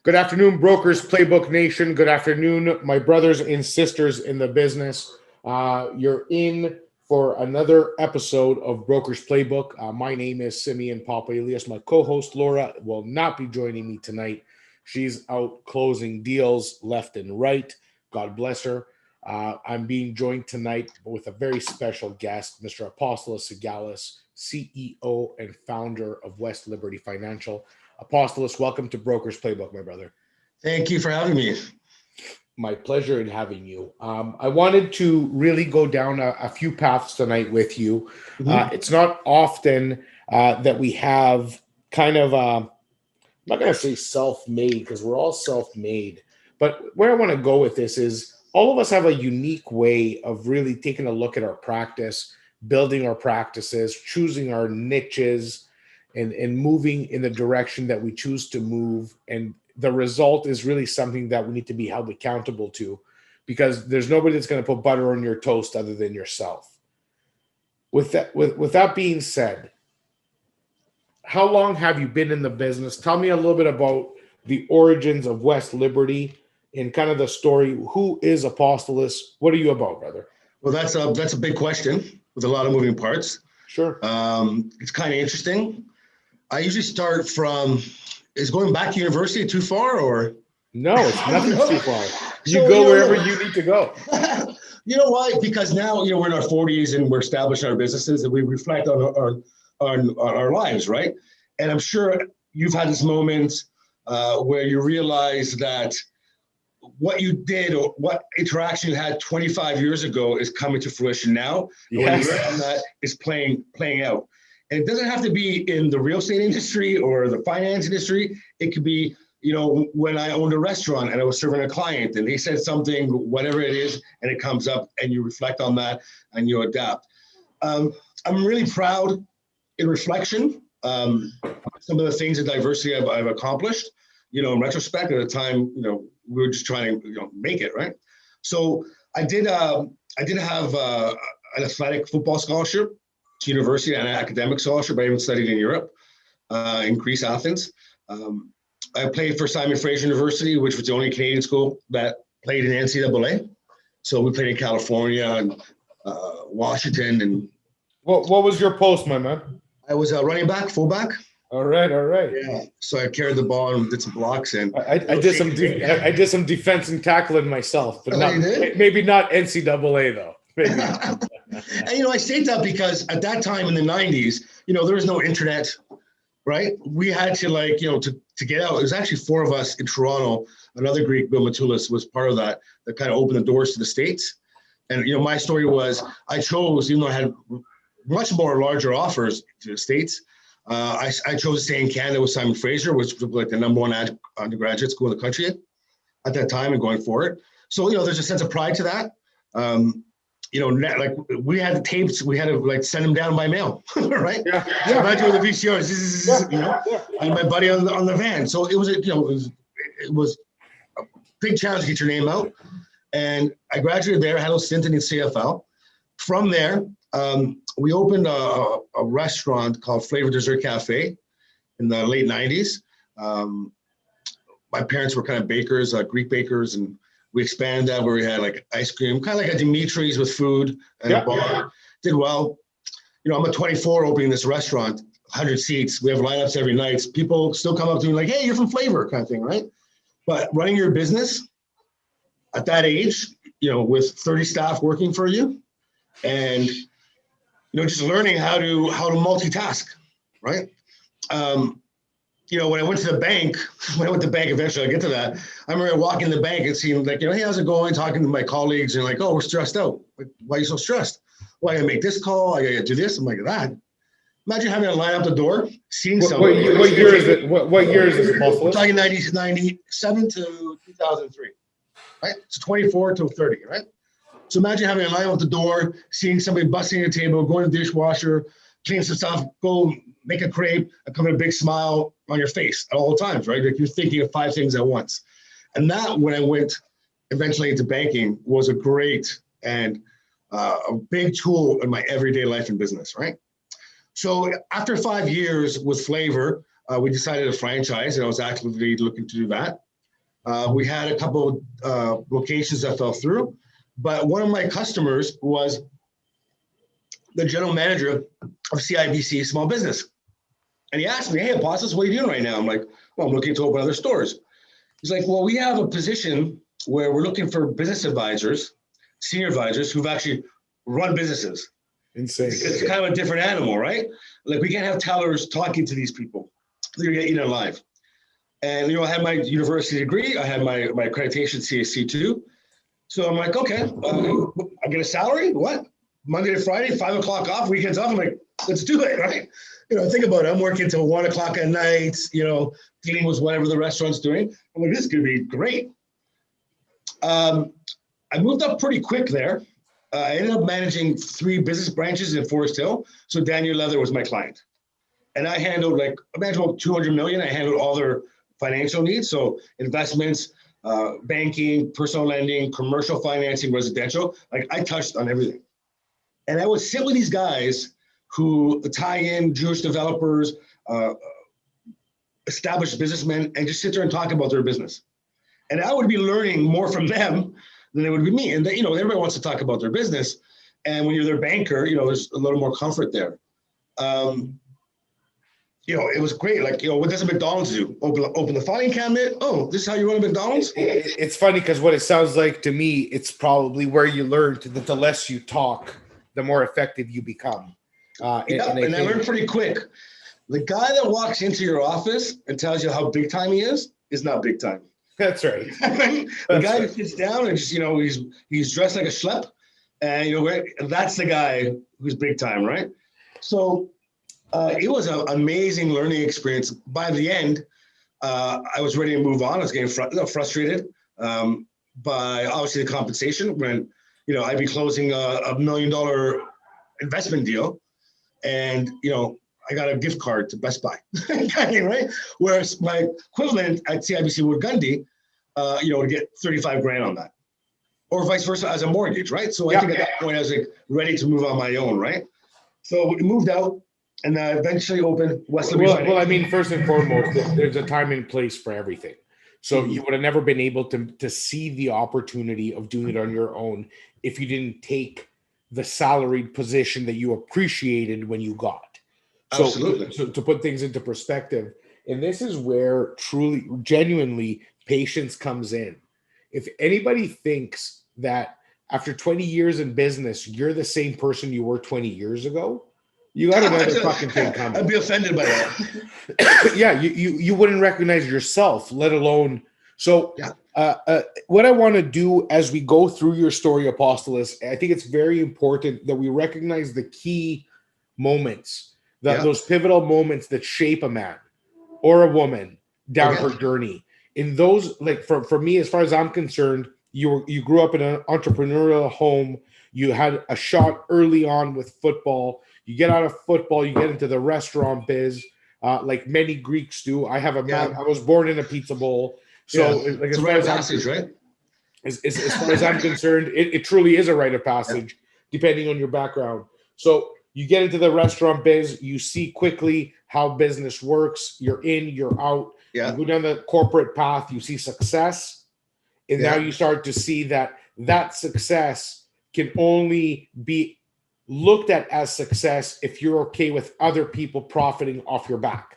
Good afternoon, Brokers Playbook Nation. Good afternoon, my brothers and sisters in the business. You're in for another episode of Brokers Playbook. My name is Simeon Papalias. My co-host Laura will not be joining me tonight. She's out closing deals left and right. God bless her. I'm being joined tonight with a very special guest, Mr. Apostolos Sigalas, CEO and founder of West Liberty Financial. Apostolos, welcome to Brokers Playbook, my brother. Thank you for having me. My pleasure in having you. I wanted to really go down a few paths tonight with you. It's not often that we have kind of, I'm not going to say self-made because we're all self-made, but where I want to go with this is all of us have a unique way of really taking a look at our practice, building our practices, choosing our niches, and moving in the direction that we choose to move. And the result is really something that we need to be held accountable to, because there's nobody that's going to put butter on your toast other than yourself. With that being said, how long have you been in the business? Tell me a little bit about the origins of West Liberty and kind of the story. Who is Apostolos? What are you about, brother? Well, that's a big question with a lot of moving parts. Sure. It's kind of interesting. I usually start from, is going back to university too far, or? No, it's nothing's too far. You So, go wherever you need to go. You know why? Because now, we're in our 40s and we're establishing our businesses and we reflect on our lives, right? And I'm sure you've had this moment where you realize that what you did or what interaction you had 25 years ago is coming to fruition now. And when you learn that, is playing out. And it doesn't have to be in the real estate industry or the finance industry. It could be, when I owned a restaurant and I was serving a client and they said something, whatever it is, and it comes up and you reflect on that and you adapt. I'm really proud in reflection. Some of the things in diversity I've accomplished, in retrospect. At the time, we were just trying to make it, right? So I did have an athletic football scholarship to university and an academic scholarship. I even studied in Europe, in Greece, Athens. I played for Simon Fraser University, which was the only Canadian school that played in NCAA. So we played in California and Washington. And what was your post, my man? I was a running back, fullback. All right. Yeah. So I carried the ball and did some blocks, and I did some defense and tackling myself, but maybe not NCAA though. Maybe. And I state that because at that time in the 90s, there was no internet, right? We had to to get out. It was actually four of us in Toronto. Another Greek, Bill Matoulis, was part of that kind of opened the doors to the States. And my story was I chose, even though I had much more larger offers to the States, I chose to stay in Canada with Simon Fraser, which was like the number one undergraduate school in the country at that time and going forward. So, there's a sense of pride to that. Like we had the tapes, we had to send them down by mail, right? Yeah. So imagine with the VCRs, and my buddy on the van. So it was, it was a big challenge to get your name out. And I graduated there, had a stint in the CFL. From there, we opened a restaurant called Flavor Dessert Cafe in the late 90s. My parents were kind of bakers, Greek bakers, and we expanded that where we had ice cream, kind of like a Dimitri's with food and a bar. Did well. I'm a 24 opening this restaurant, 100 seats. We have lineups every night. People still come up to me like, hey, you're from Flavor kind of thing, right? But running your business at that age, with 30 staff working for you and, just learning how to multitask, right? When I went to the bank, eventually I'll get to that. I remember walking the bank and seeing hey, how's it going? Talking to my colleagues and oh, we're stressed out. Like, why are you so stressed? Well, I gotta make this call. I gotta do this. I'm like, that. Imagine having to line up the door, seeing someone. What year is it? What year is this? We're talking 97 to 2003, right? So 24 to 30, right? So imagine having to line up the door, seeing somebody busting a table, going to the dishwasher, clean some stuff, go make a crepe, and come with a big smile on your face at all times, right? Like you're thinking of 5 things at once. And that, when I went eventually into banking, was a great and a big tool in my everyday life and business, right? So after 5 years with Flavor, we decided to franchise, and I was actively looking to do that. We had a couple locations that fell through, but one of my customers was the general manager of CIBC Small Business. And he asked me, hey, Apostolos, what are you doing right now? I'm like, well, I'm looking to open other stores. He's like, well, we have a position where we're looking for business advisors, senior advisors who've actually run businesses. Insane. It's kind of a different animal, right? Like we can't have tellers talking to these people. They're going to get eaten alive. And, I had my university degree. I had my accreditation CAC too. So I'm like, okay, I get a salary. What? Monday to Friday, 5 o'clock off, weekends off. I'm like, let's do it, right? Think about it. I'm working till 1 o'clock at night, dealing with whatever the restaurant's doing. I'm like, this is going to be great. I moved up pretty quick there. I ended up managing 3 business branches in Forest Hill. So Daniel Leather was my client. And I handled imagine about 200 million. I handled all their financial needs. So investments, banking, personal lending, commercial financing, residential. I touched on everything. And I would sit with these guys who tie in Jewish developers, established businessmen, and just sit there and talk about their business. And I would be learning more from them than they would be me. And everybody wants to talk about their business. And when you're their banker, there's a little more comfort there. It was great. What does a McDonald's do? Open the filing cabinet. Oh, this is how you run a McDonald's? It's funny because what it sounds like to me, it's probably where you learned that the less you talk, the more effective you become. And I learned pretty quick. The guy that walks into your office and tells you how big time he is not big time. That's right. The guy who sits down and just, he's dressed like a schlep, and that's the guy who's big time, right? So it was an amazing learning experience. By the end, I was ready to move on. I was getting frustrated by obviously the compensation when, I'd be closing a $1 million investment deal, and I got a gift card to Best Buy, right? Whereas my equivalent at CIBC Wood Gundy, would get 35 grand on that, or vice versa as a mortgage, right? So I think at that point I was ready to move on my own, right? So we moved out and eventually opened Wesley. Well, I mean, first and foremost, there's a time and place for everything. So you would have never been able to see the opportunity of doing it on your own if you didn't take the salaried position that you appreciated when you got. So, absolutely. So to put things into perspective, and this is where truly, genuinely, patience comes in. If anybody thinks that after 20 years in business, you're the same person you were 20 years ago, you got another fucking thing coming. I'd be offended by that. Yeah, you wouldn't recognize yourself, let alone. So what I want to do as we go through your story, Apostolos, I think it's very important that we recognize the key moments, those pivotal moments that shape a man or a woman down her journey. In those, for me, as far as I'm concerned, you grew up in an entrepreneurial home. You had a shot early on with football. You get out of football, you get into the restaurant biz, like many Greeks do. I was born in a pizza bowl. So it's a rite of passage, right? As far as I'm concerned, it truly is a rite of passage, depending on your background. So you get into the restaurant biz, you see quickly how business works. You're in, you're out. You go down the corporate path, you see success. And now you start to see that success can only be looked at as success if you're okay with other people profiting off your back.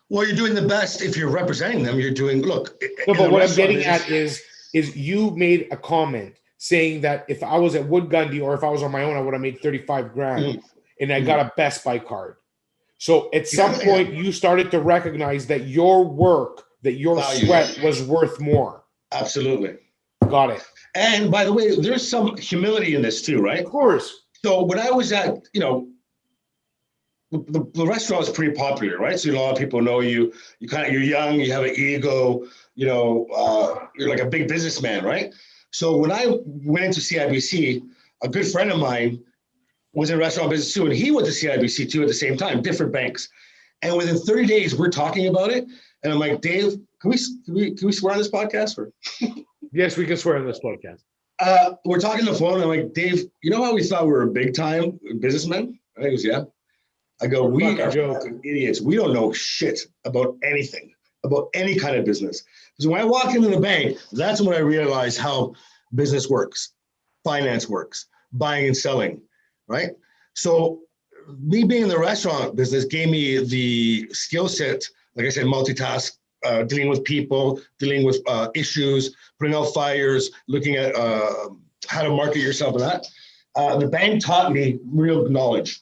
Well, you're doing the best if you're representing them. You're doing, look. No, but what I'm getting at is you made a comment saying that if I was at Wood Gundy or if I was on my own, I would have made 35 grand and I got a Best Buy card. So at some point you started to recognize that your work, that your sweat was worth more. Absolutely. Got it. And by the way, there's some humility in this too, right? Of course. So when I was at, the restaurant is pretty popular, right? So a lot of people know you. You're young, you have an ego, you're like a big businessman, right? So when I went into CIBC, a good friend of mine was in restaurant business too, and he went to CIBC too at the same time, different banks. And within 30 days, we're talking about it, and I'm like, Dave, can we swear on this podcast? Or yes, we can swear on this podcast. We're talking on the phone, and I'm like, Dave, you know how we thought we were big time businessmen? And he goes, yeah. I go, we are fucking idiots. We don't know shit about anything. about any kind of business. Because when I walk into the bank, that's when I realize how business works, finance works, buying and selling, right? So me being in the restaurant business gave me the skill set, like I said, multitask, dealing with people, dealing with issues, putting out fires, looking at how to market yourself and that. The bank taught me real knowledge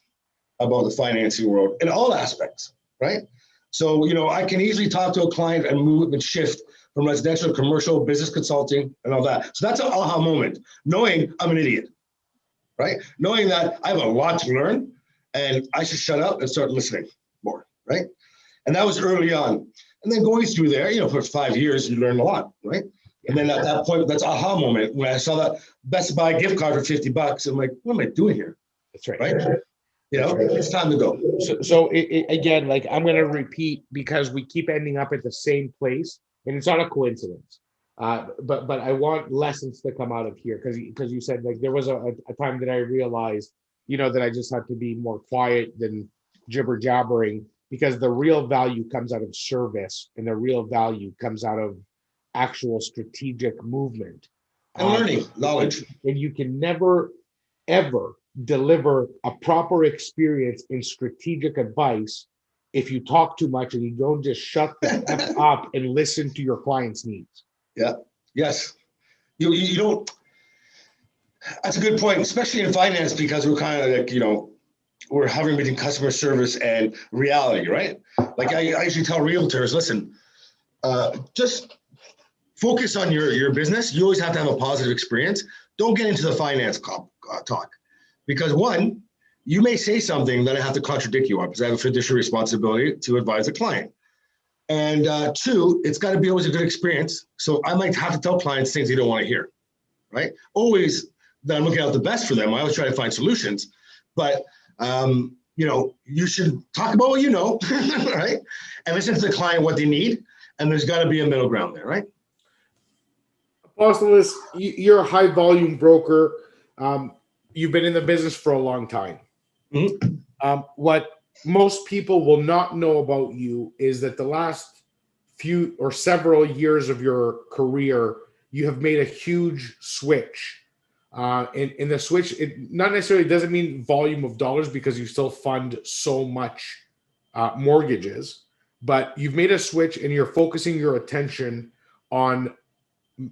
about the financing world in all aspects, right? So, I can easily talk to a client and move and shift from residential to commercial, business consulting, and all that. So that's an aha moment, knowing I'm an idiot, right? Knowing that I have a lot to learn and I should shut up and start listening more, right? And that was early on. And then going through there, for 5 years, you learn a lot, right? And then at that point, that's aha moment when I saw that Best Buy gift card for $50. I'm like, what am I doing here? That's right. Right? It's time to go. So again, like I'm going to repeat because we keep ending up at the same place, and it's not a coincidence. But I want lessons to come out of here because you said like there was a time that I realized, that I just had to be more quiet than jibber jabbering because the real value comes out of service and the real value comes out of actual strategic movement and learning knowledge. And you can never ever deliver a proper experience in strategic advice if you talk too much and you don't just shut the F up and listen to your client's needs. Yeah. Yes. You don't. That's a good point, especially in finance, because we're kind of like, we're hovering between customer service and reality, right? Like I usually tell realtors, listen, just focus on your business. You always have to have a positive experience. Don't get into the finance talk. Because one, you may say something that I have to contradict you on because I have a fiduciary responsibility to advise a client. And two, it's got to be always a good experience. So I might have to tell clients things they don't want to hear, right? Always that I'm looking out the best for them. I always try to find solutions. But, you should talk about what you know, right? And listen to the client, what they need. And there's got to be a middle ground there, right? Apostolos, you're a high volume broker. You've been in the business for a long time. Mm-hmm. What most people will not know about you is that the last few or several years of your career, you have made a huge switch. And the switch, it not necessarily doesn't mean volume of dollars because you still fund so much mortgages, but you've made a switch and you're focusing your attention on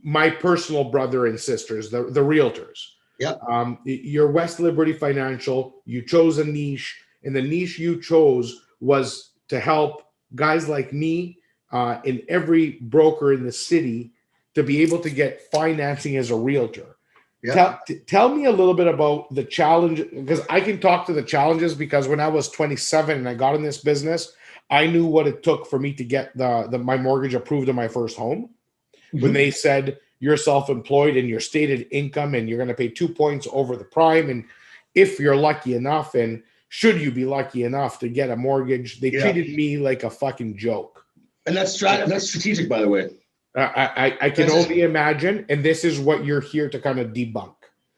my personal brother and sisters, the realtors. Yeah. You're West Liberty Financial. You chose a niche, and the niche you chose was to help guys like me and every broker in the city to be able to get financing as a realtor. Yeah. Tell me a little bit about the challenge, because I can talk to the challenges because when I was 27 and I got in this business, I knew what it took for me to get my mortgage approved on my first home. Mm-hmm. When they said you're self-employed and your stated income and you're going to pay 2 points over the prime. And if you're lucky enough, and should you be lucky enough to get a mortgage, they treated me like a fucking joke. And that's strategic, by the way. I can only imagine. And this is what you're here to kind of debunk.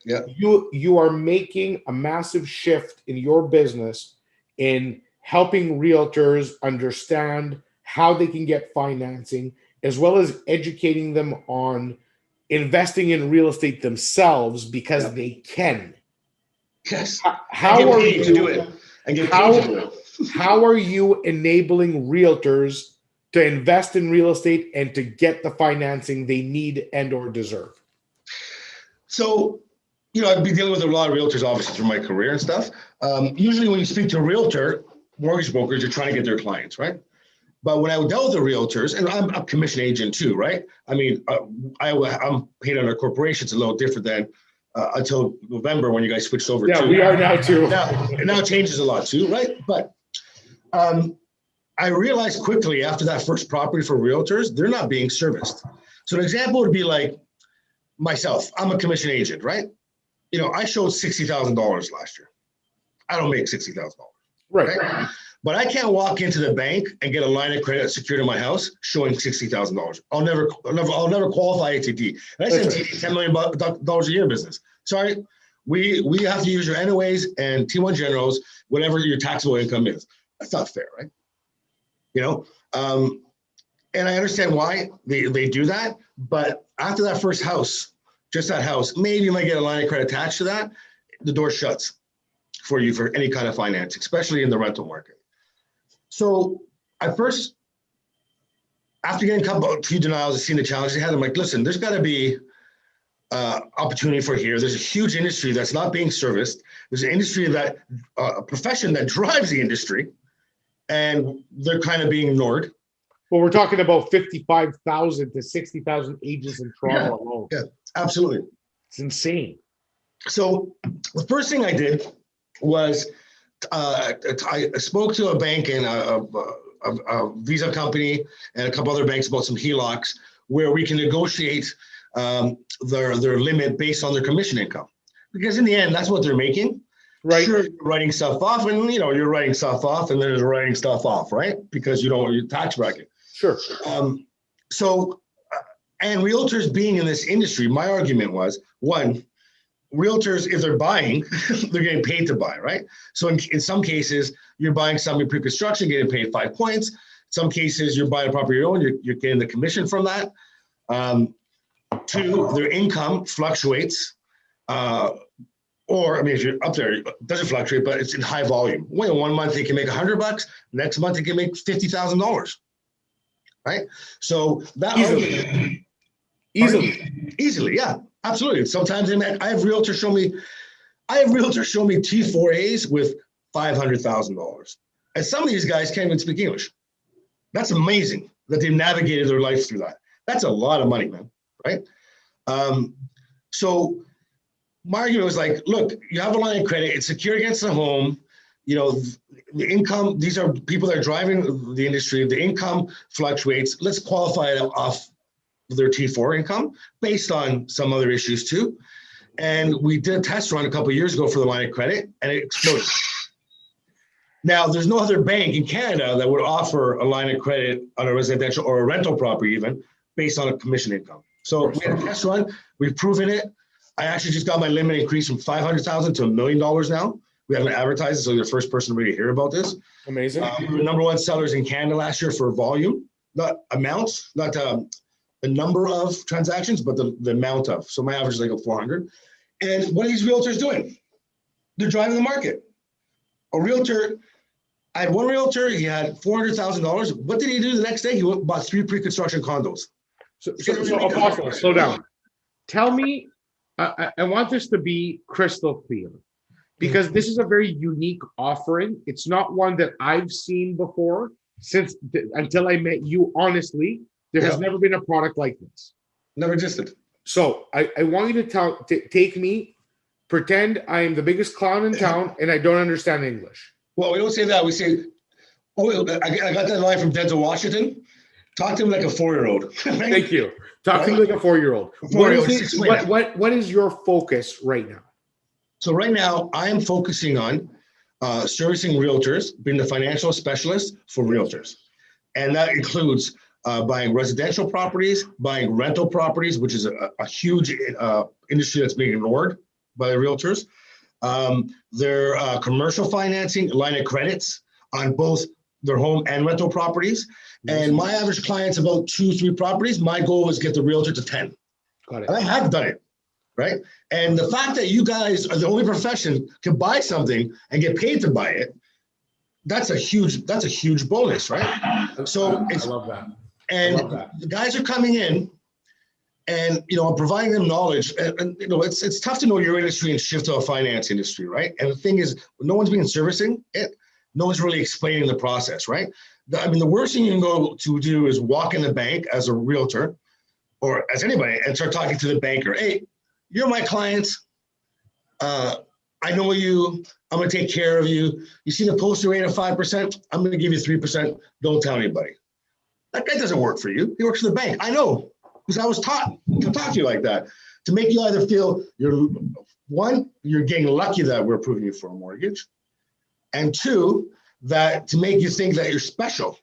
Yeah. You are making a massive shift in your business in helping realtors understand how they can get financing, as well as educating them on investing in real estate themselves because they can. Yes. How are you to do it? How are you enabling realtors to invest in real estate and to get the financing they need and or deserve? So, I've been dealing with a lot of realtors, obviously, through my career and stuff. Usually when you speak to a realtor, mortgage brokers, you're trying to get their clients, right? But when I dealt with the realtors, and I'm a commission agent too, right? I mean, I'm paid under corporations, a little different than until November when you guys switched over. Yeah, we are now too. Now it changes a lot too, right? But I realized quickly after that first property for realtors, they're not being serviced. So an example would be like myself. I'm a commission agent, right? I showed $60,000 last year. I don't make $60,000. Right. But I can't walk into the bank and get a line of credit secured in my house showing $60,000. I'll never qualify ATD. And I said $10 million a year business. Sorry, we have to use your NOAs and T1 generals, whatever your taxable income is. That's not fair, right? And I understand why they do that. But after that first house, just that house, maybe you might get a line of credit attached to that. The door shuts for you for any kind of finance, especially in the rental market. So I first, after getting a few denials and seeing the challenges they had, I'm like, listen, there's got to be opportunity for here. There's a huge industry that's not being serviced. There's an industry that, a profession that drives the industry, and they're kind of being ignored. Well, we're talking about 55,000 to 60,000 agents in Toronto alone. Yeah, absolutely. It's insane. So the first thing I did was I spoke to a bank and a Visa company and a couple other banks about some HELOCs where we can negotiate their limit based on their commission income. Because in the end, that's what they're making. Right. Sure, you're writing stuff off, and you're writing stuff off, and there's writing stuff off, right? Because you don't want your tax bracket. Sure. And realtors being in this industry, my argument was, one, realtors, if they're buying, they're getting paid to buy, right? So in some cases, you're buying something pre-construction, getting paid 5 points. Some cases, you're buying a property you own, you're getting the commission from that. Two, their income fluctuates. Or, I mean, if you're up there, it doesn't fluctuate, but it's in high volume. Well, 1 month they can make $100, next month they can make $50,000, right? So that easily, yeah, absolutely. Sometimes I have realtors show me T4As with $500,000, and some of these guys can't even speak English. That's amazing that they've navigated their life through that. That's a lot of money, man, right? So my argument was like, look, you have a line of credit, it's secured against the home, the income, these are people that are driving the industry, the income fluctuates. Let's qualify it off their T4 income based on some other issues too. And we did a test run a couple of years ago for the line of credit, and it exploded. Now, there's no other bank in Canada that would offer a line of credit on a residential or a rental property even based on a commission income. So we had a test run, we've proven it. I actually just got my limit increased from $500,000 to $1 million now. We haven't advertised it, so you're the first person to really hear about this. Amazing. We were number one sellers in Canada last year for volume, not amounts, not the number of transactions, but the amount of. So my average is like 400. And what are these realtors doing? They're driving the market. I had one realtor, he had $400,000. What did he do the next day? He bought 3 pre-construction condos. So Apostolos, slow down. Tell me, I want this to be crystal clear, because this is a very unique offering. It's not one that I've seen before until I met you. Honestly, there has never been a product like this. Never existed. So I want you to take me, pretend I am the biggest clown in town and I don't understand English. Well, we don't say that. We say, I got that line from Denzel Washington. Talk to him like a 4-year-old. Right? Thank you. Talk to me like a 4-year-old. What is your focus right now? So right now, I am focusing on servicing realtors, being the financial specialist for realtors. And that includes buying residential properties, buying rental properties, which is a huge industry that's being ignored by the realtors. Their commercial financing, line of credits on both their home and rental properties. And my average client's about 2-3 properties. My goal is get the realtor to 10. Got it. And I have done it, right? And the fact that you guys are the only profession can buy something and get paid to buy it, that's a huge bonus, right? So I love that. And the guys are coming in, and I'm providing them knowledge. And it's tough to know your industry and shift to a finance industry, right? And the thing is, no one's been servicing it. No one's really explaining the process, right? The worst thing you can go to do is walk in the bank as a realtor or as anybody and start talking to the banker. Hey, you're my client. I know you. I'm going to take care of you. You see the poster rate of 5%? I'm going to give you 3%. Don't tell anybody. That guy doesn't work for you. He works for the bank. I know, because I was taught to talk to you like that, to make you either feel you're getting lucky that we're approving you for a mortgage, and 2, that to make you think that you're special,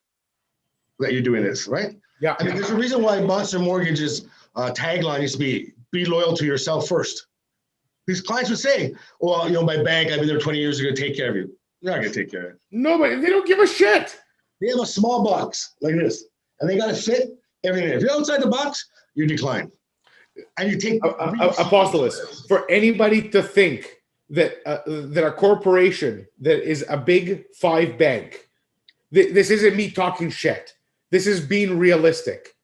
that you're doing this, right? Yeah. I mean, there's a reason why Monster Mortgage's tagline used to be loyal to yourself first. These clients would say, well, my bank, I've been there 20 years, they're going to take care of you. You're not going to take care of it. No, but they don't give a shit. They have a small box like this. and they got to fit everything. If you're outside the box, you decline. And you take Apostolos, for anybody to think that that a corporation that is a big five bank, this isn't me talking shit. This is being realistic.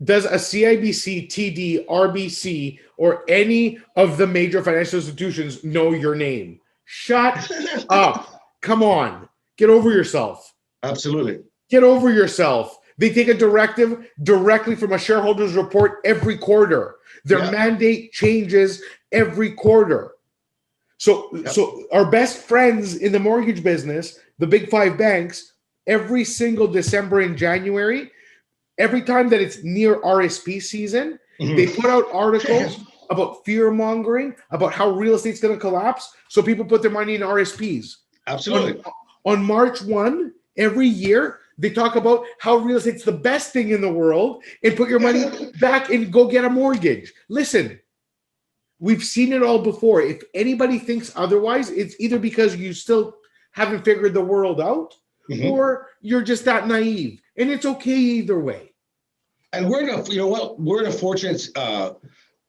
Does a CIBC, TD, RBC, or any of the major financial institutions know your name? Shut up. Come on. Get over yourself. Absolutely. Get over yourself. They take a directive directly from a shareholders report every quarter. Their mandate changes every quarter. So our best friends in the mortgage business, the big five banks, every single December and January, every time that it's near RSP season, they put out articles about fear mongering, about how real estate's going to collapse. So people put their money in RSPs. Absolutely. On March 1, every year, they talk about how real estate's the best thing in the world and put your money back and go get a mortgage. Listen, we've seen it all before. If anybody thinks otherwise, it's either because you still haven't figured the world out or you're just that naive. And it's okay either way. And we're in a fortunate,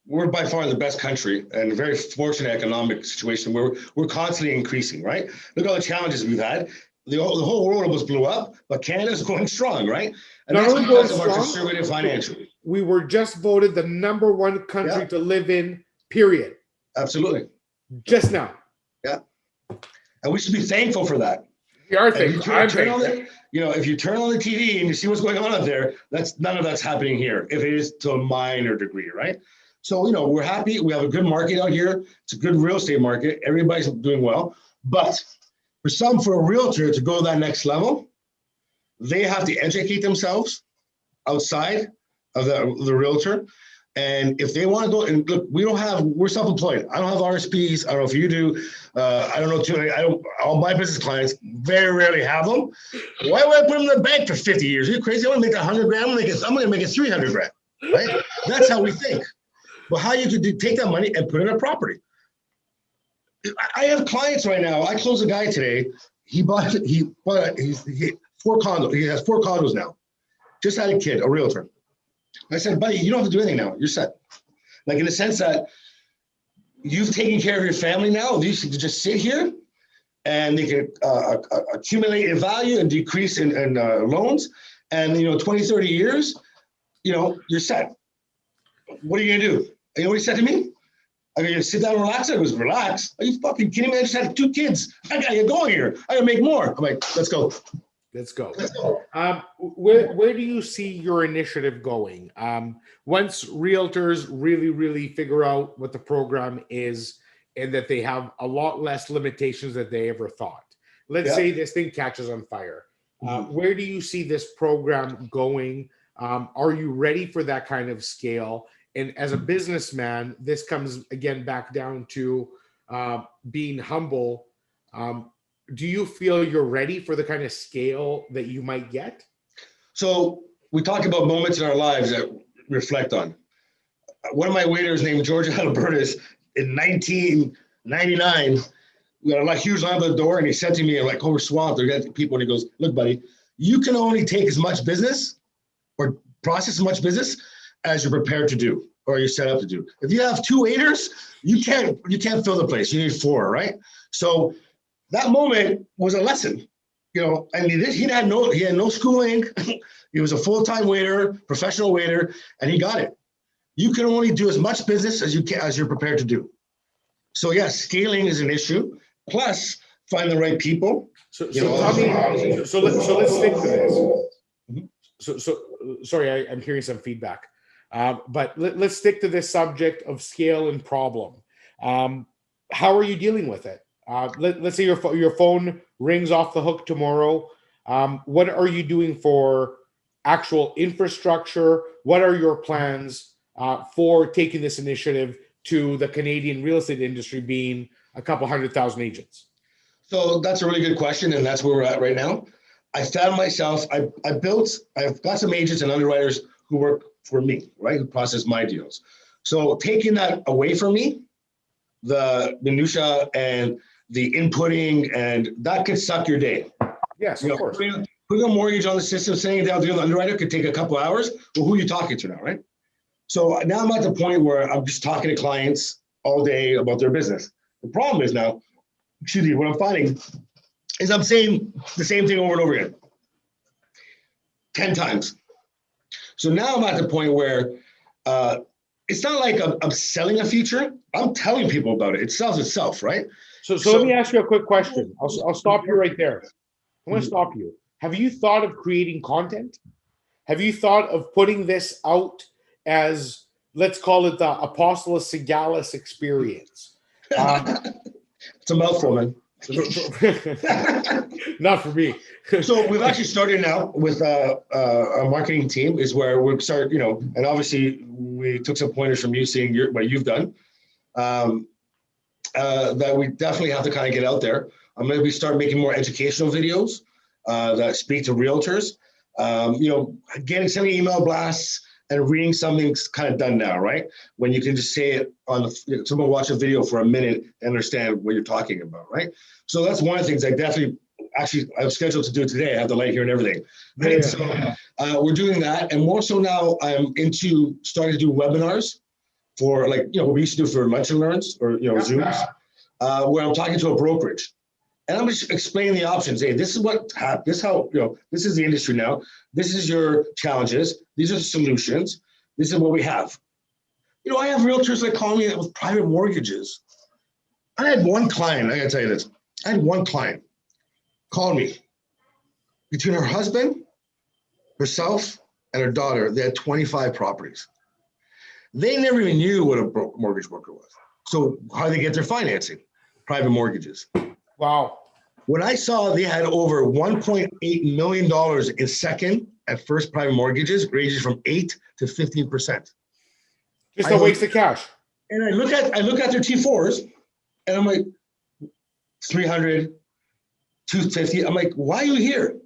we're by far the best country and a very fortunate economic situation where we're constantly increasing, right? Look at all the challenges we've had. The whole world almost blew up, but Canada's going strong, right? And not that's only because going of our strong, conservative financial. We were just voted the #1 country to live in, period. Absolutely. Just now. Yeah. And we should be thankful for that. We are thankful. If you turn on the TV and you see what's going on out there, none of that's happening here, if it is to a minor degree, right? So, we're happy. We have a good market out here. It's a good real estate market. Everybody's doing well. But for a realtor to go to that next level, they have to educate themselves outside of the realtor. And if they want to go, and look, we're self-employed. I don't have RSPs. I don't know if you do. I don't know too many. All my business clients very rarely have them. Why would I put them in the bank for 50 years? Are you crazy? I want to make $100 grand. I'm going to make it 300 grand, right? That's how we think. But how you could take that money and put it in a property. I have clients right now. I closed a guy today. He has 4 condos. He has 4 condos now. Just had a kid, a realtor. I said, buddy, you don't have to do anything now. You're set. Like in the sense that you've taken care of your family now. You should just sit here and they can accumulate in value and decrease in loans. And, 20, 30 years, you're set. What are you going to do? You know what he said to me? I mean, sit down and relax. I was relax. Are you fucking kidding me? I just had 2 kids. I got to get going here. I got to make more. I'm like, let's go. Let's go. Where do you see your initiative going? Once realtors really, really figure out what the program is and that they have a lot less limitations than they ever thought. Let's say this thing catches on fire. Where do you see this program going? Are you ready for that kind of scale? And as a businessman, this comes again back down to being humble. Do you feel you're ready for the kind of scale that you might get? So we talk about moments in our lives that reflect on. One of my waiters named George Albertus in 1999, we got a huge line by the door, and he said to me, like, we're swamped. There got people, and he goes, look, buddy, you can only take as much business or process as much business as you're prepared to do or you're set up to do. If you have 2 waiters, you can't fill the place. You need 4, right? So that moment was a lesson, and he had no schooling. He was a full-time waiter, professional waiter, and he got it. You can only do as much business as you're prepared to do. So yes, scaling is an issue. Plus, find the right people. So let's stick to this. So sorry, I'm hearing some feedback. But let's stick to this subject of scale and problem. How are you dealing with it? Let's say your phone rings off the hook tomorrow. What are you doing for actual infrastructure? What are your plans for taking this initiative to the Canadian real estate industry being a couple 100,000 agents? So that's a really good question, and that's where we're at right now. I found myself, I've got some agents and underwriters who work for me, right, who process my deals. So taking that away from me, the minutia and the inputting, and that could suck your day. Yes, of course. putting a mortgage on the system, sending it down to the underwriter could take a couple hours. Well, who are you talking to now, right? So now I'm at the point where I'm just talking to clients all day about their business. The problem is now, what I'm finding is I'm saying the same thing over and over again, 10 times. So now I'm at the point where it's not like I'm selling a feature. I'm telling people about it. It sells itself, right? So let me ask you a quick question. I'll stop you right there. I'm going to stop you. Have you thought of creating content? Have you thought of putting this out as, let's call it the Apostolos Sigalas experience? It's a mouthful, man. Not for me. So we've actually started now with our marketing team is where we'll start, and obviously we took some pointers from you seeing what you've done, that we definitely have to kind of get out there. I'm going to start making more educational videos that speak to realtors, sending email blasts and reading something's kind of done now, right? When you can just say it someone watch a video for a minute and understand what you're talking about, right? So that's one of the things I'm scheduled to do today. I have the light here and everything. Right? Yeah. So we're doing that. And more so now I'm into starting to do webinars for what we used to do for lunch and learns or, Zooms, where I'm talking to a brokerage. And I'm just explaining the options. Hey, this is this is the industry now. This is your challenges. These are the solutions. This is what we have. I have realtors that call me with private mortgages. I had one client, I gotta tell you this. I had one client call me. Between her husband, herself, and her daughter, they had 25 properties. They never even knew what a mortgage broker was. So how do they get their financing? Private mortgages. Wow. When I saw they had over $1.8 million in second and first private mortgages, ranges from 8 to 15%. Just a waste of cash. And I look at their T4s and I'm like, 300, 250. I'm like, why are you here?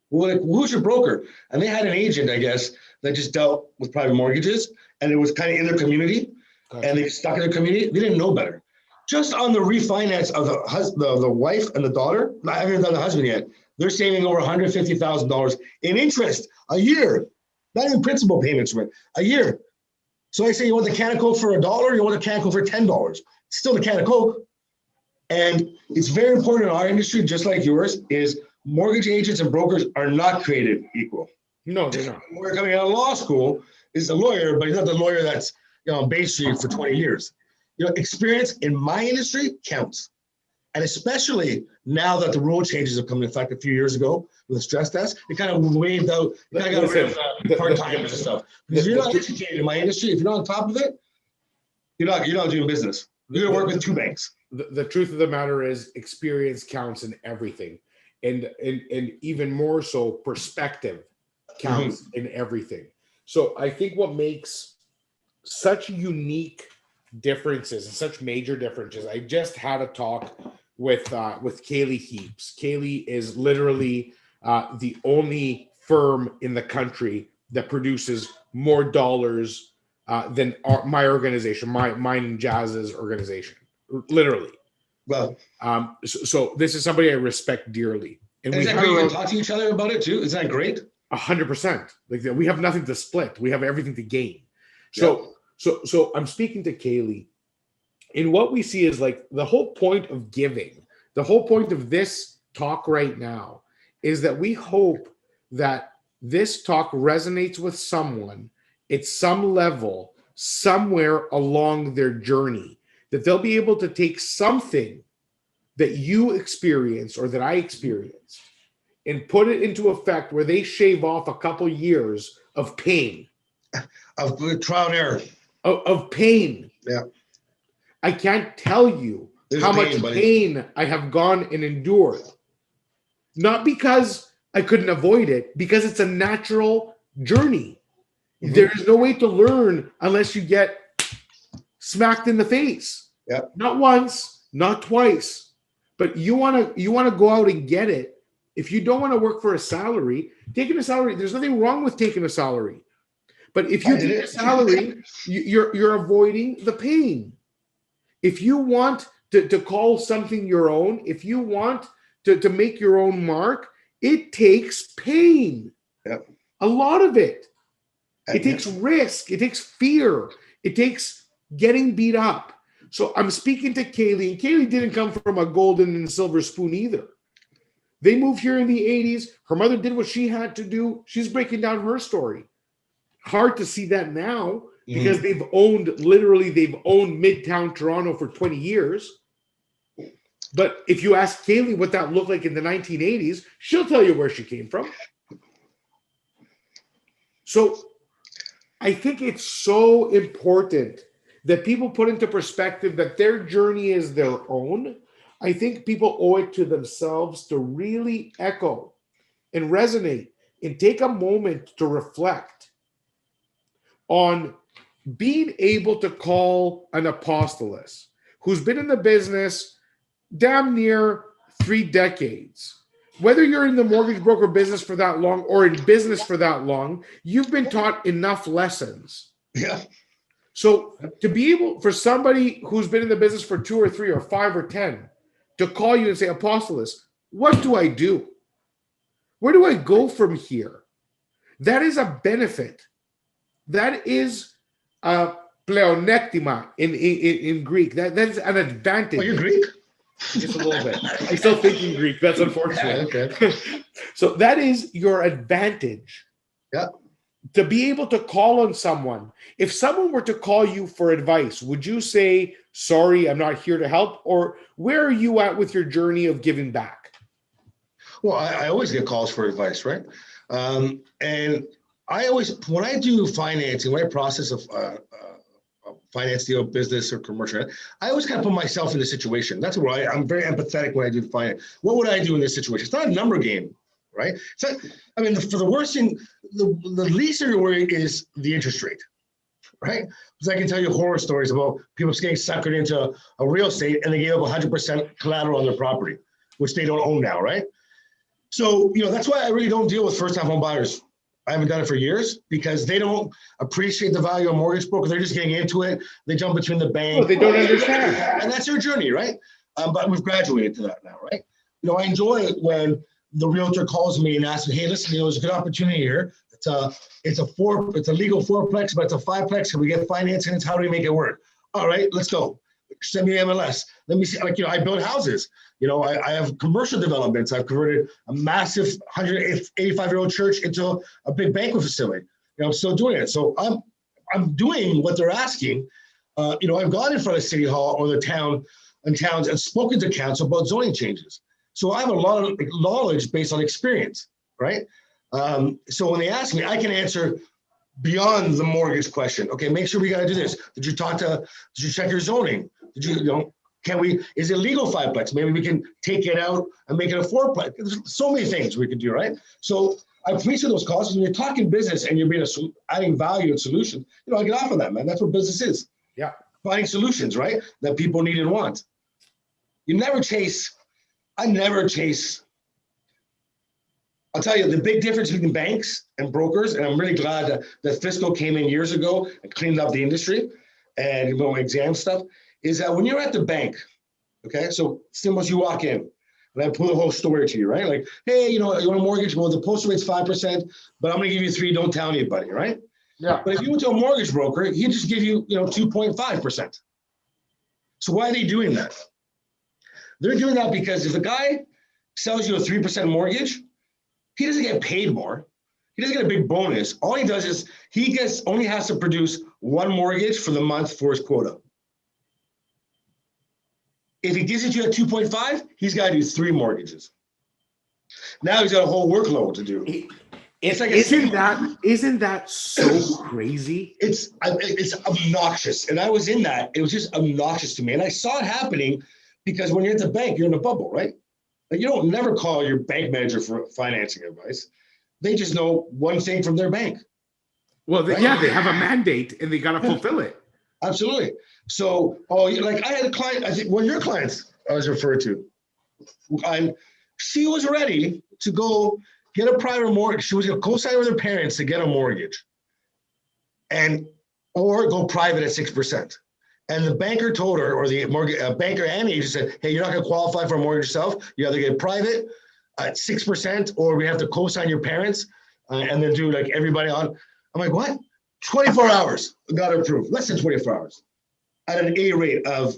Well, who's your broker? And they had an agent, I guess, that just dealt with private mortgages, and it was kind of in their community, and they stuck in their community. They didn't know better. Just on the refinance of the wife and the daughter, I haven't done the husband yet. They're saving over $150,000 in interest a year, not even principal payments, right? A year. So I say, you want the can of Coke for $1? You want the can of Coke for $10? It's still the can of Coke. And it's very important in our industry, just like yours, is mortgage agents and brokers are not created equal. No, they're not. We're coming out of law school is a lawyer, but he's not the lawyer that's on Bay Street for 20 years. Experience in my industry counts. And especially now that the rule changes have come into effect a few years ago with the stress test, it kind of waved out, you kind of got rid of part-timers and stuff. Because if you're not educated in my industry, if you're not on top of it, you're not doing business. You're going to work with two banks. The truth of the matter is experience counts in everything. And even more so, perspective counts in everything. So I think what makes such unique differences and such major differences, I just had a talk with Kaylee Heaps. Kaylee is literally the only firm in the country that produces more dollars than my organization, mine and Jazz's organization, literally. Well, so this is somebody I respect dearly. And we can talk to each other about it too. Is that great? 100%. Like we have nothing to split. We have everything to gain. So I'm speaking to Kaylee, and what we see is like the whole point of giving, the whole point of this talk right now is that we hope that this talk resonates with someone at some level, somewhere along their journey, that they'll be able to take something that you experience or that I experienced and put it into effect where they shave off a couple years of pain. Of trial and error. Of pain. Yeah. I can't tell you how much pain I have gone and endured. Not because I couldn't avoid it, because it's a natural journey. Mm-hmm. There is no way to learn unless you get smacked in the face. Yeah. Not once, not twice, but you want to go out and get it. If you don't want to work for a salary, taking a salary, there's nothing wrong with taking a salary. But if you take a salary, you're avoiding the pain. If you want to call something your own, if you want to make your own mark, It takes pain. Yep. A lot of it. It Yeah. takes risk. It takes fear. It takes getting beat up. So I'm speaking to Kaylee, and Kaylee didn't come from a golden and silver spoon either. They moved here in the 80s. Her mother did what she had to do. She's breaking down her story. Hard to see that now because they've owned Midtown Toronto for 20 years. But if you ask Kaylee what that looked like in the 1980s, she'll tell you where she came from. So I think it's so important that people put into perspective that their journey is their own. I think people owe it to themselves to really echo and resonate and take a moment to reflect on being able to call an apostolos who's been in the business damn near 3 decades. Whether you're in the mortgage broker business for that long or in business for that long, you've been taught enough lessons. Yeah. So to be able, for somebody who's been in the business for 2 or 3 or 5 or 10 to call you and say, Apostolos, what do I do? Where do I go from here? That is a benefit. That is a pleonektima in Greek. That's an advantage. Oh, you're Greek? Just a little bit. I still think in Greek. That's unfortunate. Yeah, okay. So that is your advantage. Yeah. To be able to call on someone. If someone were to call you for advice, would you say, sorry, I'm not here to help? Or where are you at with your journey of giving back? Well, I always get calls for advice, right? And I always, when I do financing, when I process a finance deal, business or commercial, I always kind of put myself in the situation. That's where I'm very empathetic when I do finance. What would I do in this situation? It's not a number game, right? It's not, I mean, for the worst thing, the least of your worry is the interest rate, right? Because I can tell you horror stories about people getting suckered into a real estate and they gave up 100% collateral on their property, which they don't own now, right? So, that's why I really don't deal with first-time home buyers. I haven't done it for years because they don't appreciate the value of a mortgage broker. They're just getting into it. They jump between the bank. Oh, they don't understand. And that's their journey, right? But we've graduated to that now, right? I enjoy it when the realtor calls me and asks me, hey, listen, there's a good opportunity here. It's a legal fourplex, but it's a fiveplex. Can we get financing? How do we make it work? All right, let's go. Send me MLS. Let me see. I build houses. I have commercial developments. I've converted a massive 185-year-old church into a big banquet facility. I'm still doing it. So I'm doing what they're asking. I've gone in front of City Hall or the towns and spoken to council about zoning changes. So I have a lot of knowledge based on experience, right? So when they ask me, I can answer beyond the mortgage question. Okay, make sure we got to do this. Did you check your zoning? Did you, is it legal fiveplex? Maybe we can take it out and make it a fourplex. There's so many things we can do, right? So I appreciate those calls. When you're talking business and you're adding value and solution, I get off of that, man. That's what business is. Yeah. Finding solutions, right? That people need and want. I never chase. I'll tell you the big difference between banks and brokers, and I'm really glad that Fiscal came in years ago and cleaned up the industry and exam stuff, is that when you're at the bank, okay, so stimulus, you walk in, and I pull the whole story to you, right? Like, hey, you want a mortgage? Well, the postal rate's 5%, but I'm going to give you 3%. Don't tell anybody, right? Yeah. But if you went to a mortgage broker, he'd just give you, 2.5%. So why are they doing that? They're doing that because if a guy sells you a 3% mortgage, he doesn't get paid more. He doesn't get a big bonus. All he does is only has to produce one mortgage for the month for his quota. If he gives it to you at 2.5, he's got to do 3 mortgages. Now he's got a whole workload to do. Isn't that so crazy? It's obnoxious. And I was in that. It was just obnoxious to me. And I saw it happening because when you're at the bank, you're in a bubble, right? Like you don't never call your bank manager for financing advice. They just know one thing from their bank. Well, right? Yeah, they have a mandate and they got to fulfill it. Absolutely. So, I had a client, I think one of your clients I was referred to, and she was ready to go get a private mortgage. She was going to co-sign with her parents to get a mortgage or go private at 6%. And the banker told her, or the mortgage banker and agent said, hey, you're not going to qualify for a mortgage yourself. You either get private at 6%, or we have to co-sign your parents and then do like everybody on. I'm like, what? 24 hours got approved. Less than 24 hours at an A rate of,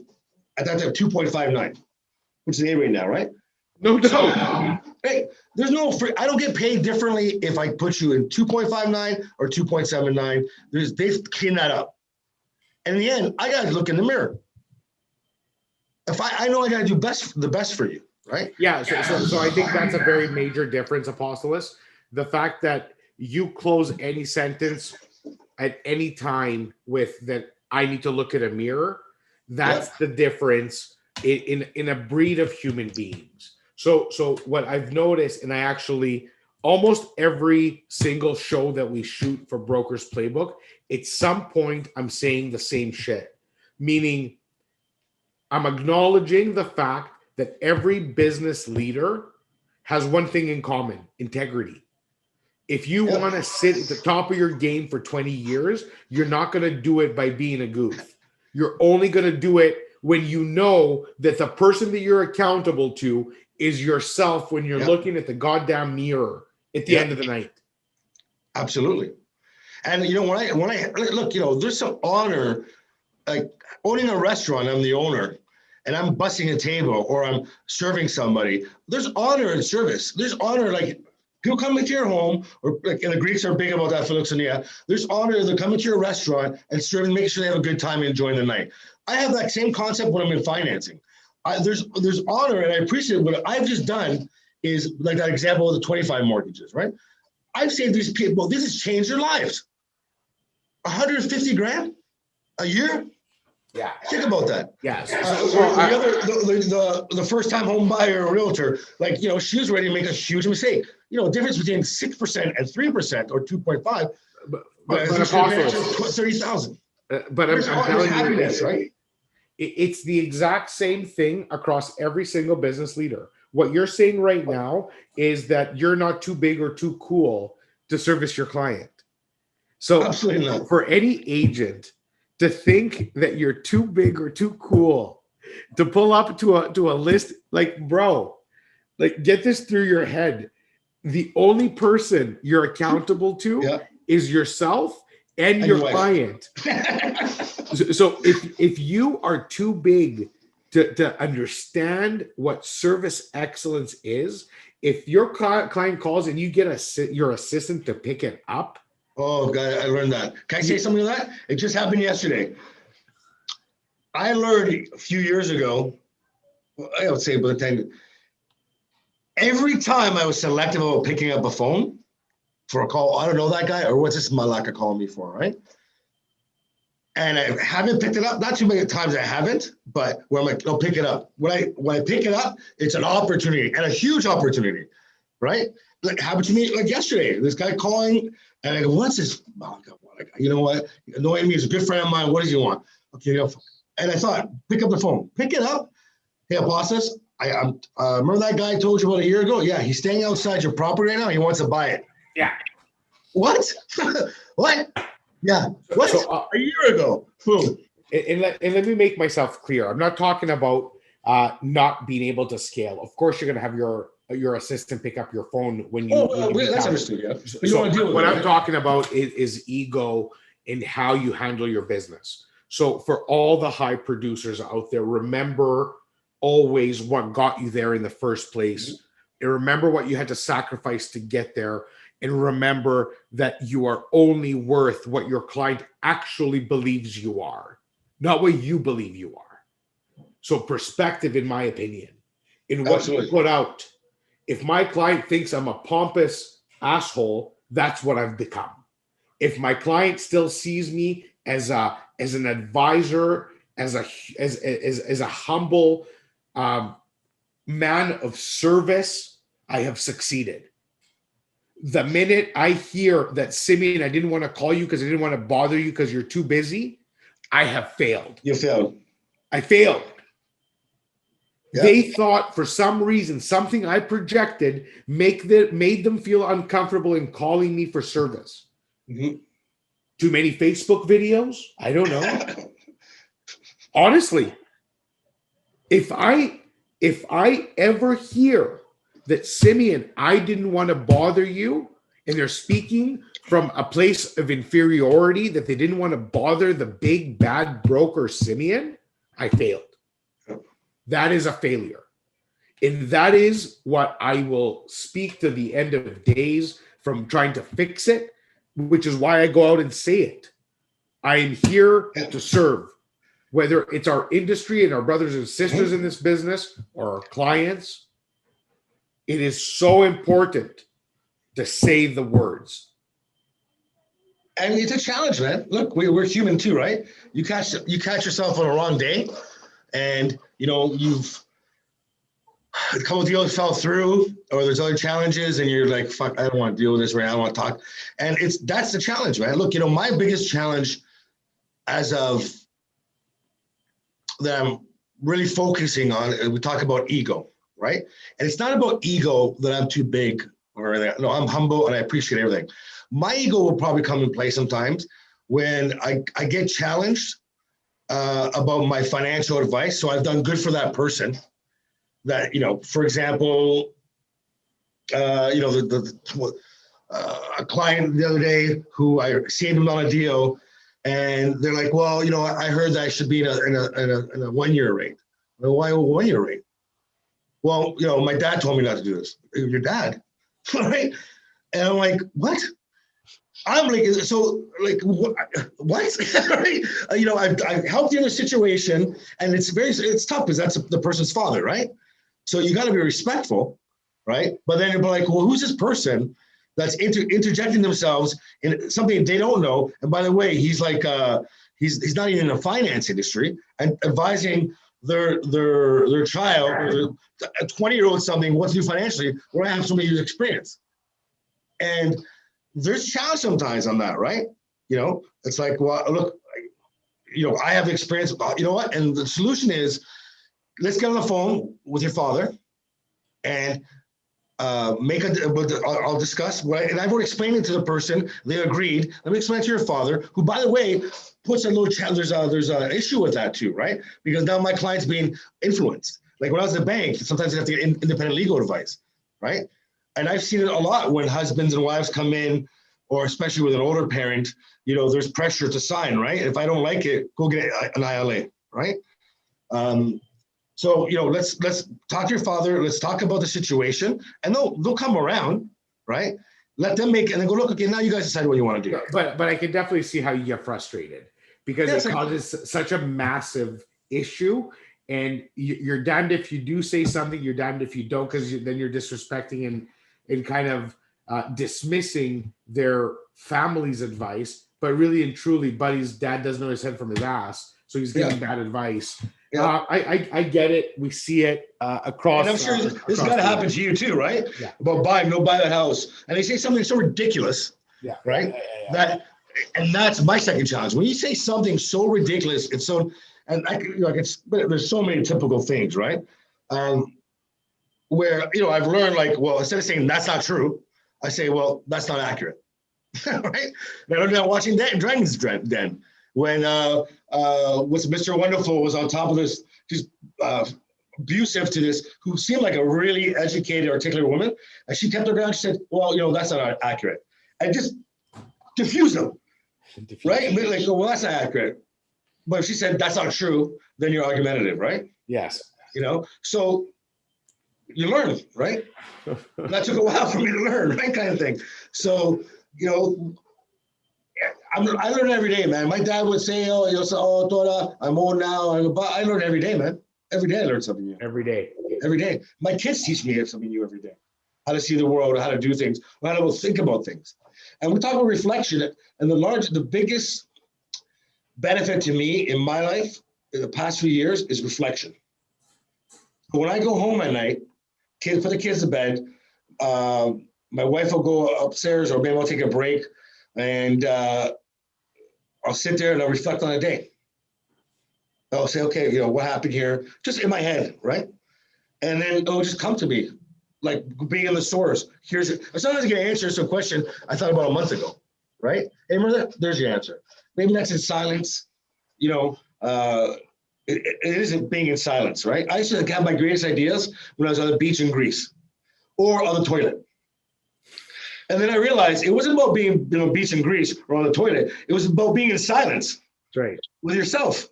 at that time, 2.59, which is an A rate now, right? No doubt. So, hey, there's no free, I don't get paid differently if I put you in 2.59 or 2.79. They've cleaned that up. And in the end, I got to look in the mirror. If I know I got to do the best for you, right? Yeah. So I think that's a very major difference, Apostolos. The fact that you close any sentence at any time with that I need to look at a mirror, that's the difference in a breed of human beings. So what I've noticed, and I actually almost every single show that we shoot for Brokers Playbook, at some point I'm saying the same shit, meaning I'm acknowledging the fact that every business leader has one thing in common: integrity. If you want to sit at the top of your game for 20 years, you're not going to do it by being a goof. You're only going to do it when you know that the person that you're accountable to is yourself when you're looking at the goddamn mirror at the end of the night. Absolutely. And you know, when I look, you know, there's some honor, like owning a restaurant, I'm the owner, and I'm bussing a table or I'm serving somebody. There's honor in service. There's honor, like people come into your home, or like, and the Greeks are big about that, philoxenia. There's honor. They're coming to your restaurant and serving, making sure they have a good time and enjoying the night. I have that same concept when I'm in financing. There's honor, and I appreciate what I've just done is like that example of the 25 mortgages, right? I've saved these people. This has changed their lives. 150 grand a year. Yeah. Think about that. Yes. The first-time home buyer or realtor, like, you know, she was ready to make a huge mistake. You know, difference between 6% and 3% or 2.5. But Apostolos, 30,000. But I'm telling happiness, you, right? It's the exact same thing across every single business leader. What you're saying right now is that you're not too big or too cool to service your client. So absolutely not. For any agent to think that you're too big or too cool to pull up to a list, like, bro, like, get this through your head. The only person you're accountable to is yourself and your client. So if you are too big to understand what service excellence is, if your client calls and you get your assistant to pick it up. Oh, God, I learned that. Can I say something to that? It just happened yesterday. I learned a few years ago, I would say, but every time I was selective about picking up a phone for a call, I don't know that guy, or what's this malaka calling me for, right? And I haven't picked it up. Not too many times I haven't, but where I'm like, I'll pick it up. When I pick it up, it's an opportunity, and a huge opportunity, right? Like happened to me like yesterday. This guy calling, and I go, what's this? You know what? Annoying me. He's a good friend of mine. What does he want? Okay, and I thought, pick up the phone. Pick it up. Hey, Apostolos, I remember that guy I told you about a year ago? Yeah, he's staying outside your property right now. He wants to buy it. Yeah. What? What? Yeah. What? So, a year ago. Boom. And let me make myself clear. I'm not talking about not being able to scale. Of course, you're going to have your assistant pick up your phone when you. That's understood. Yeah. So what I'm talking about is ego and how you handle your business. So for all the high producers out there, remember always what got you there in the first place. And remember what you had to sacrifice to get there. And remember that you are only worth what your client actually believes you are, not what you believe you are. So perspective, in my opinion, in what you put out. If my client thinks I'm a pompous asshole, that's what I've become. If my client still sees me as an advisor, as a humble man of service, I have succeeded. The minute I hear that, Simeon, I didn't want to call you because I didn't want to bother you because you're too busy, I have failed. You failed. I failed. Yep. They thought for some reason, something I projected made them feel uncomfortable in calling me for service. Mm-hmm. Too many Facebook videos? I don't know. Honestly, if I ever hear that, Simeon, I didn't want to bother you, and they're speaking from a place of inferiority, that they didn't want to bother the big bad broker Simeon, I failed. That is a failure. And that is what I will speak to the end of days from trying to fix it, which is why I go out and say it. I am here to serve, whether it's our industry and our brothers and sisters in this business or our clients. It is so important to say the words. And it's a challenge, man. Look, we're human too, right? You catch yourself on a wrong day, and you've a couple of deals fell through, or there's other challenges, and you're like, "Fuck, I don't want to deal with this right now. I don't want to talk." And that's the challenge, man. Look, my biggest challenge as of that I'm really focusing on, we talk about ego, right? And it's not about ego that I'm too big or anything. No, I'm humble and I appreciate everything. My ego will probably come in play sometimes when I get challenged about my financial advice. So I've done good for that person. That, for example, a client the other day who I saved him on a deal, and they're like, well, I heard that I should be in a 1 year rate. Well, why a 1 year rate? Well, my dad told me not to do this. Your dad, right? And I'm like, what? I'm like, so like, what? Right? I've helped you in a situation, and it's tough because that's the person's father, right? So you got to be respectful, right? But then you're like, well, who's this person that's interjecting themselves in something they don't know? And by the way, he's like, he's not even in the finance industry, and advising their child, or a 20-year-old something, what to do financially, where I have so many years experience. And there's challenge sometimes on that, right? It's like, well, look, I have experience, you know what? And the solution is, let's get on the phone with your father and I'll discuss what and I've already explained it to the person. They agreed. Let me explain it to your father, who, by the way, puts a little challenge. There's an issue with that too, right? Because now my client's being influenced. Like when I was at the bank, sometimes I have to get independent legal advice, right? And I've seen it a lot when husbands and wives come in, or especially with an older parent, there's pressure to sign, right? If I don't like it, go get an ILA, right? So, let's talk to your father. Let's talk about the situation, and they'll come around, right? Let them make it, and then go, look, okay, now you guys decide what you want to do. But I can definitely see how you get frustrated because it causes such a massive issue. And you're damned if you do say something, you're damned if you don't, because then you're disrespecting and kind of dismissing their family's advice. But really and truly, Buddy's dad doesn't know his head from his ass, so he's giving bad advice. Yeah. I get it. We see it across. And I'm sure this got to happen to you too, right? Yeah. About buy that house, and they say something so ridiculous. Yeah. Right. Yeah. That's my second challenge. When you say something so ridiculous, it's so, and there's so many typical things, right? Where I've learned, like, well, instead of saying that's not true, I say, well, that's not accurate, right? And I learned that watching Dragon's Den. When was Mr. Wonderful was on top of this, just abusive to this, who seemed like a really educated, articulate woman, and she kept her ground. She said, "Well, that's not accurate," and just diffuse them, right? Like, well, that's not accurate. But if she said that's not true, then you're argumentative, right? Yes. So you learn, right? That took a while for me to learn, right, kind of thing. So I learn every day, man. My dad would say, Tora, I'm old now. But I learn every day, man. Every day I learn something new. Every day. Every day. My kids teach me something new every day. How to see the world, how to do things, how to think about things. And we talk about reflection. And the biggest benefit to me in my life in the past few years is reflection. When I go home at night, put the kids to bed, my wife will go upstairs, or maybe I'll take a break, and I'll sit there and I'll reflect on the day. I'll say, okay, what happened here? Just in my head, right? And then it'll just come to me, like being in the stores. Sometimes I get an answer to a question I thought about a month ago, right? Hey, remember that? There's your answer. Maybe that's in silence. It isn't being in silence, right? I used to have my greatest ideas when I was on the beach in Greece. or on the toilet. And then I realized it wasn't about being, beach and grease or on the toilet. It was about being in silence with yourself.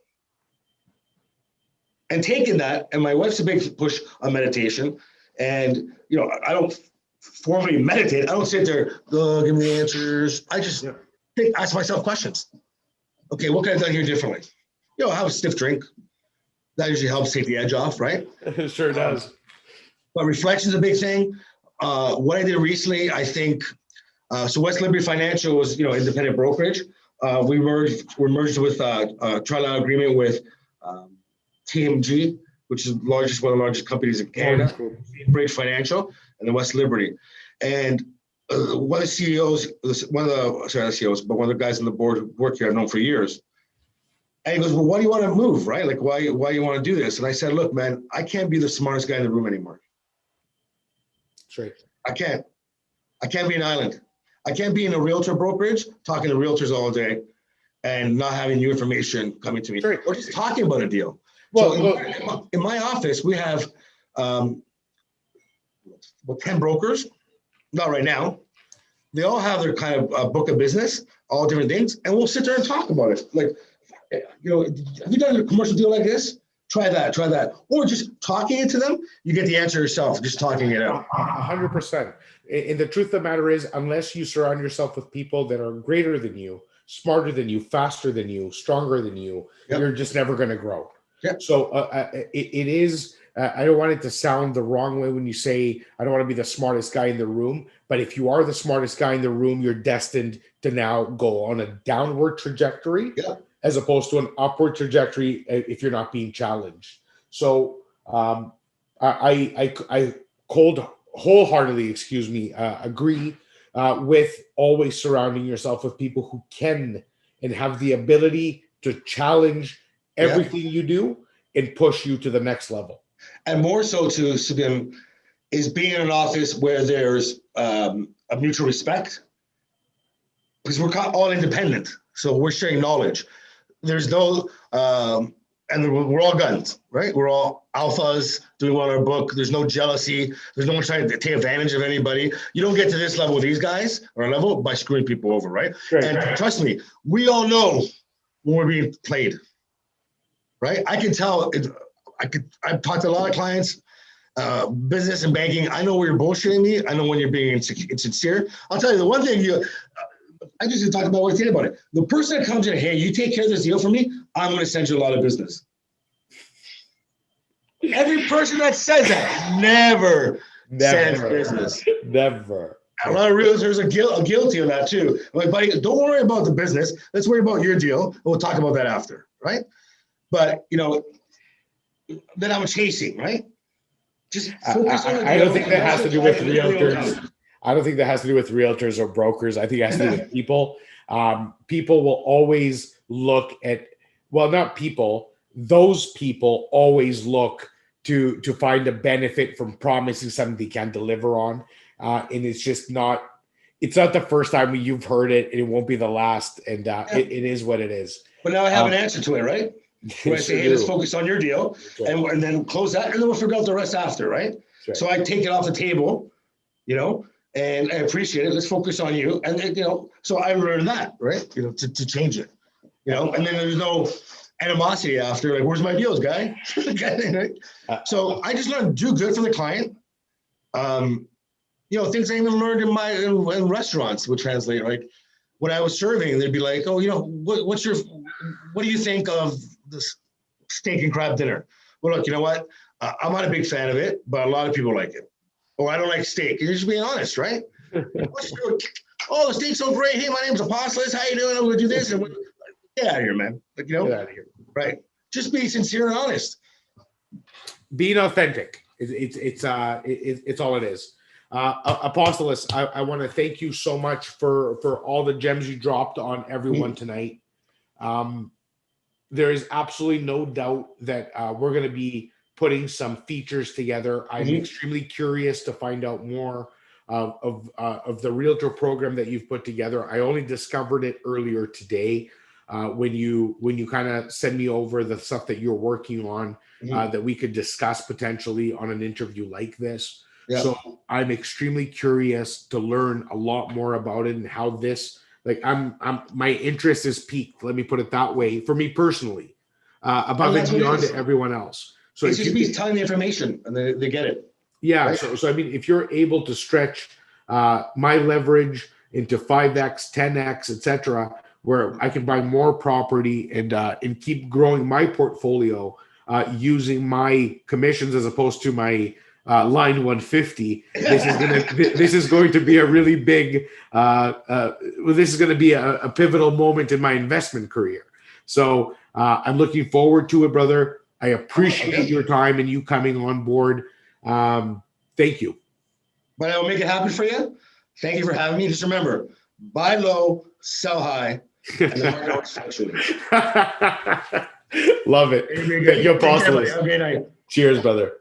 And taking that, and my wife's a big push on meditation. And, I don't formally meditate. I don't sit there, oh, give me the answers. I just ask myself questions. Okay, what could I have done here differently? Have a stiff drink. That usually helps take the edge off, right? It sure does. But reflection is a big thing. What I did recently, I think, so West Liberty Financial was, independent brokerage. We're merged with a trial agreement with TMG, which is one of the largest companies in Canada, Bridge Financial, and then West Liberty. And one of the CEOs, not the CEOs, but one of the guys on the board who worked here, I've known for years. And he goes, well, why do you want to move, right? Like, why you want to do this? And I said, look, man, I can't be the smartest guy in the room anymore. That's right. I can't be an island. I can't be in a realtor brokerage talking to realtors all day and not having new information coming to me, or just talking about a deal. Well, in my office, we have about 10 brokers. Not right now. They all have their kind of book of business, all different things, and we'll sit there and talk about it. Like, have you done a commercial deal like this? Try that. Or just talking it to them, you get the answer yourself, just talking it out. 100%. And the truth of the matter is, unless you surround yourself with people that are greater than you, smarter than you, faster than you, stronger than you, you're just never going to grow. So it is, I don't want it to sound the wrong way when you say, I don't want to be the smartest guy in the room, but if you are the smartest guy in the room, you're destined to now go on a downward trajectory as opposed to an upward trajectory if you're not being challenged. So I wholeheartedly, agree with always surrounding yourself with people who can and have the ability to challenge everything you do and push you to the next level. And more so to Sabim is being in an office where there's a mutual respect, because we're all independent. So we're sharing knowledge. There's no, and we're all guns, right? We're all alphas doing well in our book. There's no jealousy. There's no one trying to take advantage of anybody. You don't get to this level with these guys or a level by screwing people over, right? And trust me, we all know when we're being played, right? I can tell. I've talked to a lot of clients, business and banking. I know where you're bullshitting me. I know when you're being insincere. I'll tell you the one thing I just talked about what I think about it. The person that comes in, hey, you take care of this deal for me, I'm going to send you a lot of business. Every person that says that never sends business. Never. A lot of realtors are guilty of that too. I'm like, buddy, don't worry about the business. Let's worry about your deal. And we'll talk about that after, right? But, then I'm chasing, right? Just focus on the deal. I don't think that has to do with realtors. I don't think that has to do with realtors or brokers. I think it has to do with people. People will always look at, well, not people. Those people always look to find a benefit from promising something they can't deliver on. And it's just not, it's not the first time you've heard it, and it won't be the last. And it is what it is. But now I have an answer to it, right? Where I say, hey, let's focus on your deal, and then close that, and then we'll figure out the rest after, right? So I take it off the table, and I appreciate it. Let's focus on you. And then, so I learned that, right? To change it, and then there's no animosity after, like, where's my deals, guy? Right? So I just learned to do good for the client. Things I even learned in restaurants would translate. Like when I was serving, they'd be like, oh, what do you think of this steak and crab dinner? Well, look, you know what? I'm not a big fan of it, but a lot of people like it. Or I don't like steak. You're just being honest, right? Oh, the steak's so great. Hey, my name's Apostolos. How you doing? I'm going to do this. And get out of here, man. Get out of here. Right. Just be sincere and honest. Being authentic. It's all it is. Apostolos, I want to thank you so much for all the gems you dropped on everyone tonight. There is absolutely no doubt that we're going to be putting some features together. I'm extremely curious to find out more of the Realtor program that you've put together. I only discovered it earlier today when you kind of send me over the stuff that you're working on that we could discuss potentially on an interview like this. Yeah. So I'm extremely curious to learn a lot more about it and how this, like, my interest is peaked. Let me put it that way for me personally, above and that's what it beyond is. everyone else. So It's if just you me telling the information and they get it. yeah. Right? So I mean, if you're able to stretch my leverage into 5x, 10x, etc., where I can buy more property and keep growing my portfolio using my commissions as opposed to my line 150. This is going to be a really big. This is going to be a pivotal moment in my investment career. So I'm looking forward to it, brother. I appreciate your time and you coming on board. Thank you. But I will make it happen for you. Thank you for having me. Just remember, buy low, sell high, and the market always fluctuates. Love it. Very Thank you, good. Take care, buddy. Apostolos. Have a great night. Cheers, brother.